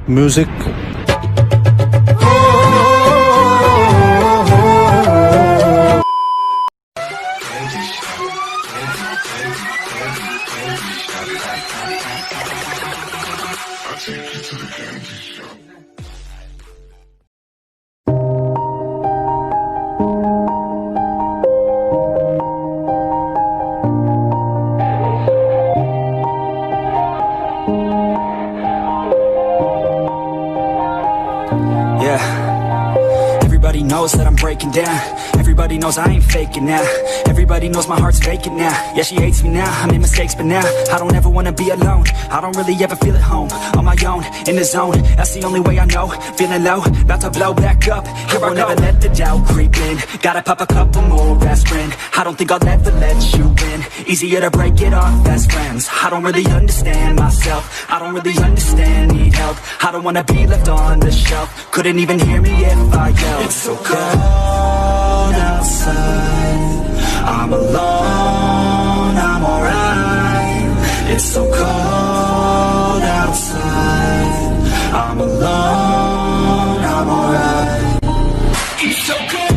music. Yeah, everybody knows that I'm breaking down. Everybody knows I ain't faking now. Everybody knows my heart's vacant now. Yeah, she hates me now, I made mistakes, but now I don't ever wanna be alone. I don't really ever feel at home, on my own, in the zone. That's the only way I know, feeling low, about to blow back up. Here I never let the doubt creep in. Gotta pop a couple more aspirin. I don't think I'll ever let you in. Easier to break it off best friends. I don't really understand myself, I don't really understand, need help. I don't wanna be left on the shelf. Couldn't even hear me if I yelled. It's so cold outside, I'm alone, I'm alright. It's so cold outside, I'm alone, I'm alright. It's so cold.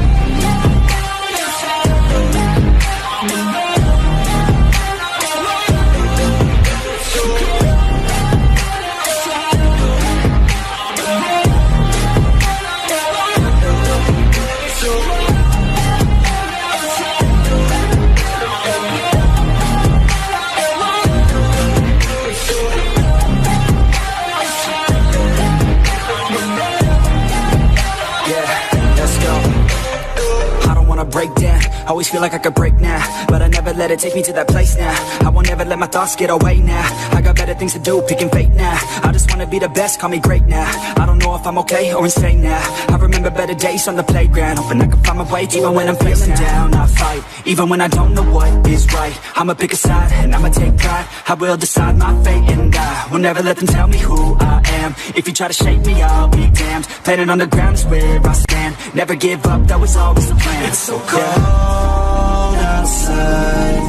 Break down, always feel like I could break now, but I never let it take me to that place now. I won't ever let my thoughts get away now. I got better things to do, picking fate now. I just wanna be the best, call me great now. I don't know if I'm okay or insane now. I remember better days on the playground, hoping I can find my way even when I'm feeling down. I fight, even when I don't know what is right. I'ma pick a side, and I'ma take pride. I will decide my fate, and I will never let them tell me who I am. If you try to shake me, I'll be damned. Planet on the ground is where I stand. Never give up, that was always the plan. It's so cold outside,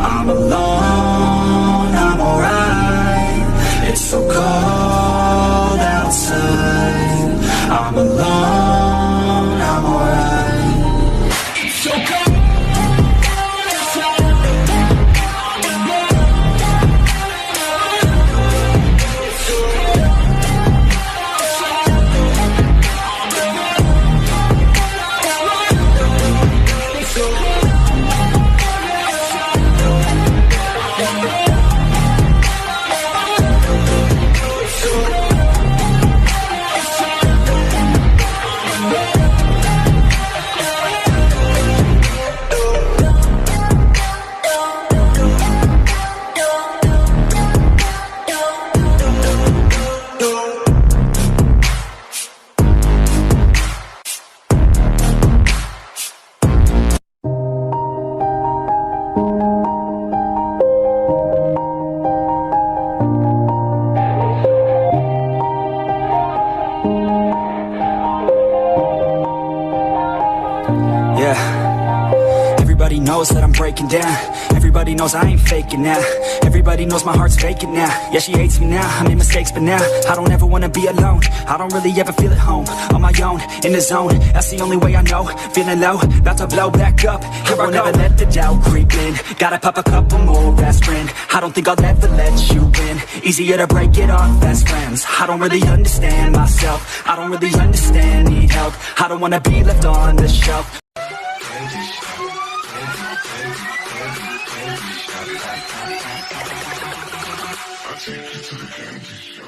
I'm alone, I'm alright. It's so cold outside, I'm alone, I'm alright. It's so cold. Yeah, everybody knows that I'm breaking down. Everybody knows I ain't faking now. Everybody knows my heart's vacant now. Yeah, she hates me now, I made mistakes, but now I don't ever wanna be alone. I don't really ever feel at home, on my own, in the zone. That's the only way I know, feeling low, about to blow back up. Here I never let the doubt creep in. Gotta pop a couple more aspirin. I don't think I'll ever let you in. Easier to break it off best friends. I don't really understand myself, I don't really understand, need help. I don't wanna be left on the shelf. I'll take you to the candy shop.